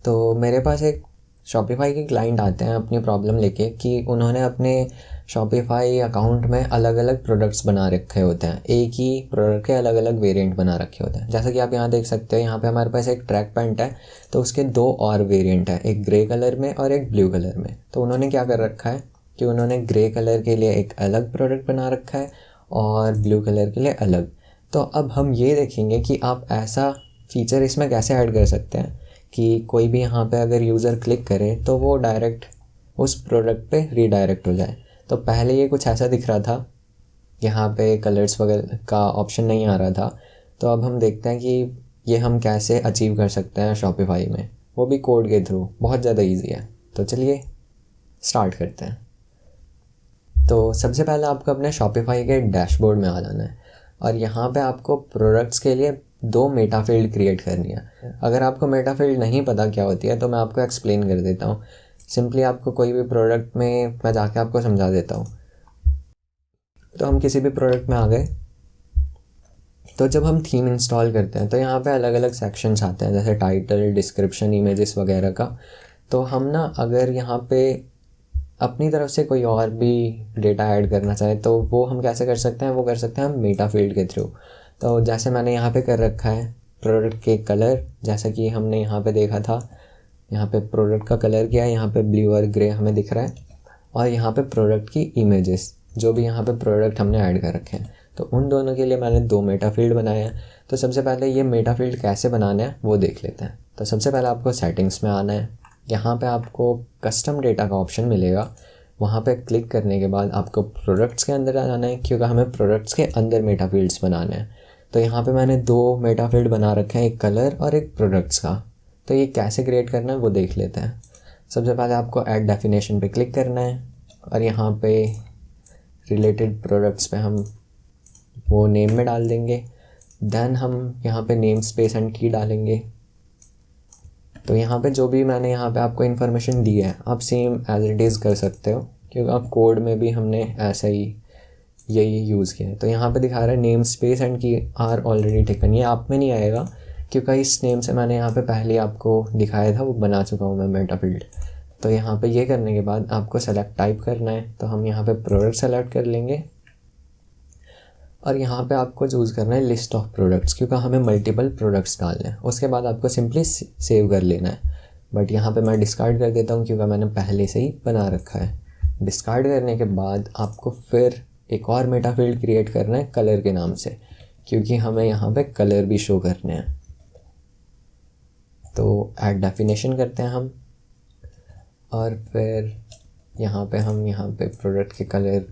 तो मेरे पास एक शॉपिफ़ाई के क्लाइंट आते हैं अपनी प्रॉब्लम लेके कि उन्होंने अपने शॉपिफ़ाई अकाउंट में अलग अलग प्रोडक्ट्स बना रखे होते हैं, एक ही प्रोडक्ट के अलग अलग वेरिएंट बना रखे होते हैं। जैसा कि आप यहाँ देख सकते हो, यहाँ पे हमारे पास एक ट्रैक पैंट है, तो उसके 2 और वेरिएंट है, एक ग्रे कलर में और एक ब्लू कलर में। तो उन्होंने क्या कर रखा है कि उन्होंने ग्रे कलर के लिए एक अलग प्रोडक्ट बना रखा है और ब्लू कलर के लिए अलग। तो अब हम ये देखेंगे कि आप ऐसा फ़ीचर इसमें कैसे ऐड कर सकते हैं कि कोई भी यहाँ पे अगर यूज़र क्लिक करे तो वो डायरेक्ट उस प्रोडक्ट पे रीडायरेक्ट हो जाए। तो पहले ये कुछ ऐसा दिख रहा था, यहाँ पे कलर्स वगैरह का ऑप्शन नहीं आ रहा था। तो अब हम देखते हैं कि ये हम कैसे अचीव कर सकते हैं शॉपिफ़ाई में, वो भी कोड के थ्रू। बहुत ज़्यादा ईजी है। तो चलिए स्टार्ट करते हैं। तो सबसे पहले आपको अपने शॉपिफ़ाई के डैशबोर्ड में आ जाना है और यहाँ पे आपको प्रोडक्ट्स के लिए 2 मेटा फील्ड क्रिएट करनी है। अगर आपको मेटा फील्ड नहीं पता क्या होती है तो मैं आपको एक्सप्लेन कर देता हूँ। सिंपली आपको कोई भी प्रोडक्ट में मैं जाके आपको समझा देता हूँ। तो हम किसी भी प्रोडक्ट में आ गए, तो जब हम थीम इंस्टॉल करते हैं तो यहाँ पे अलग अलग सेक्शंस आते हैं, जैसे टाइटल, डिस्क्रिप्शन, इमेजेस वगैरह का। तो हम ना अगर यहाँ पे अपनी तरफ से कोई और भी डेटा ऐड करना चाहे तो वो हम कैसे कर सकते हैं, वो कर सकते हैं हम मेटा फील्ड के थ्रू। तो जैसे मैंने यहाँ पे कर रखा है प्रोडक्ट के कलर, जैसा कि हमने यहाँ पे देखा था, यहाँ पे प्रोडक्ट का कलर क्या है, यहाँ पे ब्लू और ग्रे हमें दिख रहा है, और यहाँ पे प्रोडक्ट की इमेजेस जो भी यहाँ पे प्रोडक्ट हमने ऐड कर रखे हैं। तो उन दोनों के लिए मैंने 2 मेटा फील्ड बनाए हैं। तो सबसे पहले ये मेटा फील्ड कैसे बनाना है वो देख लेते हैं। तो सबसे पहले आपको सेटिंग्स में आना है। यहाँ पे आपको कस्टम डेटा का ऑप्शन मिलेगा। वहाँ पे क्लिक करने के बाद आपको प्रोडक्ट्स के अंदर आ जाना है, क्योंकि हमें प्रोडक्ट्स के अंदर मेटा फील्ड्स बनाने हैं। तो यहाँ पे मैंने 2 मेटा फील्ड बना रखे हैं, एक कलर और एक प्रोडक्ट्स का। तो ये कैसे क्रिएट करना है वो देख लेते हैं। सबसे पहले आपको ऐड डेफिनेशन पे क्लिक करना है और यहाँ पे रिलेटेड प्रोडक्ट्स पे हम वो नेम में डाल देंगे। देन हम यहाँ पे नेम स्पेस एंड की डालेंगे। तो यहाँ पे जो भी मैंने यहाँ पे आपको इन्फॉर्मेशन दी है आप सेम एज इट इज़ कर सकते हो, क्योंकि आप कोड में भी हमने ऐसा ही यही यूज़ किया है। तो यहाँ पे दिखा रहा है नेम स्पेस एंड की आर ऑलरेडी टेकन। ये आप में नहीं आएगा क्योंकि इस नेम से मैंने यहाँ पे पहले आपको दिखाया था, वो बना चुका हूँ मैं मेटा फील्ड। तो यहाँ पे ये करने के बाद आपको सेलेक्ट टाइप करना है। तो हम यहाँ पे प्रोडक्ट सेलेक्ट कर लेंगे और यहाँ पे आपको चूज़ करना है लिस्ट ऑफ प्रोडक्ट्स, क्योंकि हमें मल्टीपल प्रोडक्ट्स डालने हैं। उसके बाद आपको सिंपली सेव कर लेना है। बट यहाँ पे मैं डिस्कार्ड कर देता हूँ क्योंकि मैंने पहले से ही बना रखा है। डिस्कार्ड करने के बाद आपको फिर एक और मेटा फील्ड क्रिएट करना है कलर के नाम से, क्योंकि हमें यहाँ पे कलर भी शो करने हैं। तो ऐड डेफिनेशन करते हैं हम और फिर यहाँ पे प्रोडक्ट के कलर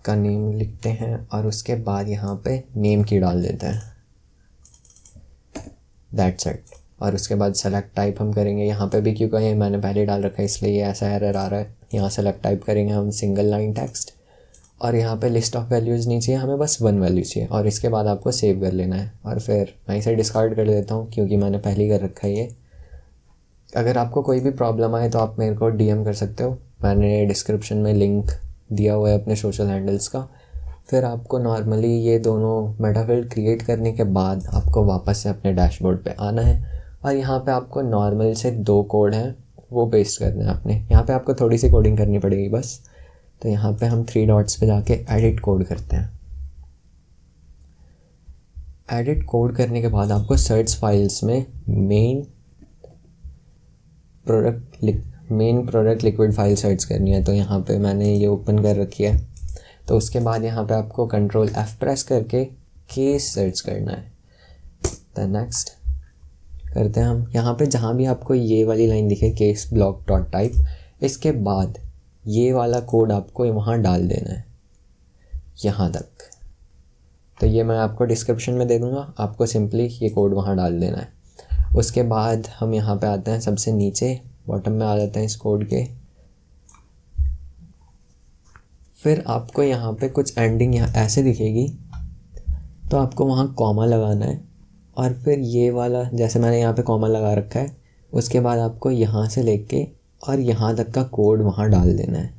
का नेम लिखते हैं और उसके बाद यहाँ पे नेम की डाल देते हैं। That's it. और उसके बाद सेलेक्ट टाइप हम करेंगे यहाँ पे भी, क्योंकि ये मैंने पहले डाल रखा है इसलिए ये ऐसा एरर आ रहा है। यहाँ सेलेक्ट टाइप करेंगे हम सिंगल लाइन टेक्स्ट और यहाँ पे लिस्ट ऑफ वैल्यूज़ नहीं चाहिए, हमें बस 1 वैल्यू चाहिए। और इसके बाद आपको सेव कर लेना है और फिर मैं इसे डिस्कार्ड कर देता हूँ क्योंकि मैंने पहले ही कर रखा है ये। अगर आपको कोई भी प्रॉब्लम आए तो आप मेरे को DM कर सकते हो, मैंने डिस्क्रिप्शन में लिंक दिया हुआ है अपने सोशल हैंडल्स का। फिर आपको नॉर्मली ये दोनों मेटा फील्ड क्रिएट करने के बाद आपको वापस से अपने डैशबोर्ड पे आना है और यहाँ पे आपको नॉर्मल से 2 कोड हैं वो पेस्ट करना है अपने। यहाँ पे आपको थोड़ी सी कोडिंग करनी पड़ेगी बस। तो यहाँ पे हम 3 डॉट्स पे जाके एडिट कोड करते हैं। एडिट कोड करने के बाद आपको सर्च फाइल्स में main product liquid file search करनी है। तो यहाँ पे मैंने ये ओपन कर रखी है। तो उसके बाद यहाँ पे आपको कंट्रोल F प्रेस करके केस सर्च करना है। तो नेक्स्ट करते हैं हम। यहाँ पे जहाँ भी आपको ये वाली लाइन दिखे केस ब्लॉक डॉट टाइप, इसके बाद ये वाला कोड आपको वहाँ डाल देना है यहाँ तक। तो ये मैं आपको डिस्क्रिप्शन में दे दूँगा, आपको सिंपली ये कोड वहाँ डाल देना है। उसके बाद हम यहाँ पे आते हैं सबसे नीचे, बॉटम में आ जाते हैं इस कोड के। फिर आपको यहाँ पे कुछ एंडिंग यहाँ ऐसे दिखेगी, तो आपको वहाँ कॉमा लगाना है और फिर ये वाला जैसे मैंने यहाँ पे कॉमा लगा रखा है, उसके बाद आपको यहाँ से लेके और यहाँ तक का कोड वहाँ डाल देना है।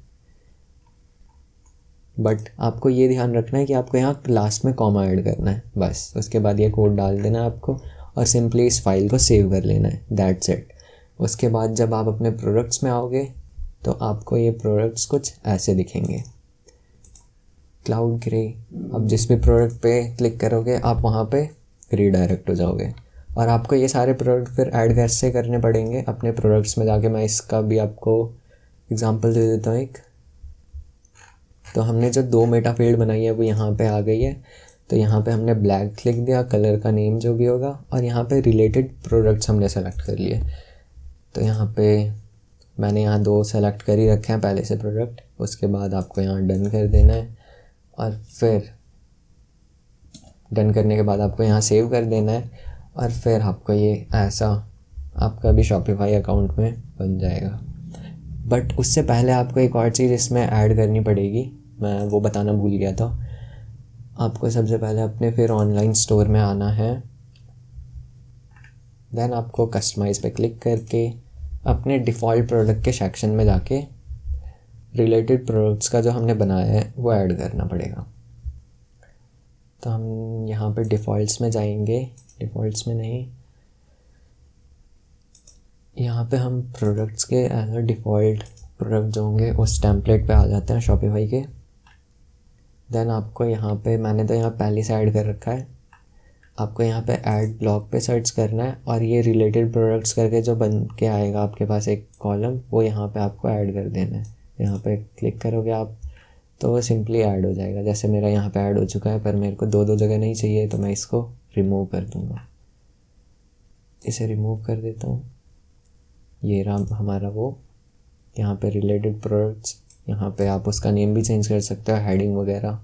बट आपको ये ध्यान रखना है कि आपको यहाँ लास्ट में कॉमा ऐड करना है बस। उसके बाद ये कोड डाल देना है आपको और सिंपली इस फाइल को सेव कर लेना है, दैट्स इट। उसके बाद जब आप अपने प्रोडक्ट्स में आओगे तो आपको ये प्रोडक्ट्स कुछ ऐसे दिखेंगे, क्लाउड ग्रे। अब जिस भी प्रोडक्ट पे क्लिक करोगे आप वहाँ पे रीडायरेक्ट हो जाओगे। और आपको ये सारे प्रोडक्ट फिर ऐड कैसे करने पड़ेंगे अपने प्रोडक्ट्स में जाके, मैं इसका भी आपको एग्जांपल दे देता हूँ एक। तो हमने जो 2 मेटा फील्ड बनाई है वो यहाँ पे आ गई है। तो यहाँ पे हमने ब्लैक लिख दिया, कलर का नेम जो भी होगा, और यहाँ पे रिलेटेड प्रोडक्ट्स हमने सेलेक्ट कर लिए। तो यहाँ पे मैंने यहाँ 2 सेलेक्ट कर ही रखे हैं पहले से प्रोडक्ट। उसके बाद आपको यहाँ डन कर देना है और फिर डन करने के बाद आपको यहाँ सेव कर देना है और फिर आपको ये ऐसा आपका भी शॉपिफाई अकाउंट में बन जाएगा। बट उससे पहले आपको एक और चीज़ इसमें ऐड करनी पड़ेगी, मैं वो बताना भूल गया था। आपको सबसे पहले अपने फिर ऑनलाइन स्टोर में आना है, देन आपको कस्टमाइज़ पे क्लिक करके अपने डिफ़ॉल्ट प्रोडक्ट के सेक्शन में जाके रिलेटेड प्रोडक्ट्स का जो हमने बनाया है वो ऐड करना पड़ेगा। तो हम यहाँ पे डिफ़ॉल्ट्स में जाएंगे, डिफ़ॉल्ट्स में नहीं, यहाँ पे हम प्रोडक्ट्स के एज अ डिफ़ॉल्ट प्रोडक्ट जो होंगे उस टेम्पलेट पे आ जाते हैं शॉपिफाई के। देन आपको यहाँ पे, मैंने तो यहाँ पहले से ऐड कर रखा है, आपको यहाँ पे ऐड ब्लॉक पे सर्च करना है और ये रिलेटेड प्रोडक्ट्स करके जो बन के आएगा आपके पास एक कॉलम, वो यहाँ पे आपको ऐड कर देना है। यहाँ पे क्लिक करोगे आप तो वो सिंपली ऐड हो जाएगा। जैसे मेरा यहाँ पे ऐड हो चुका है, पर मेरे को 2 जगह नहीं चाहिए तो मैं इसको रिमूव कर दूँगा। इसे रिमूव कर देता हूँ। ये रहा हमारा वो, यहाँ पे रिलेटेड प्रोडक्ट्स, यहाँ पे आप उसका नेम भी चेंज कर सकते हो, हेडिंग वगैरह,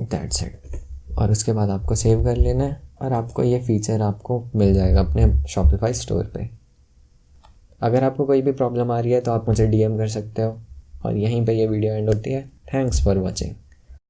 दैट्स इट। और उसके बाद आपको सेव कर लेना है और आपको ये फीचर आपको मिल जाएगा अपने शॉपिफाई स्टोर पे। अगर आपको कोई भी प्रॉब्लम आ रही है तो आप मुझे DM कर सकते हो। और यहीं पे ये वीडियो एंड होती है। Thanks for watching.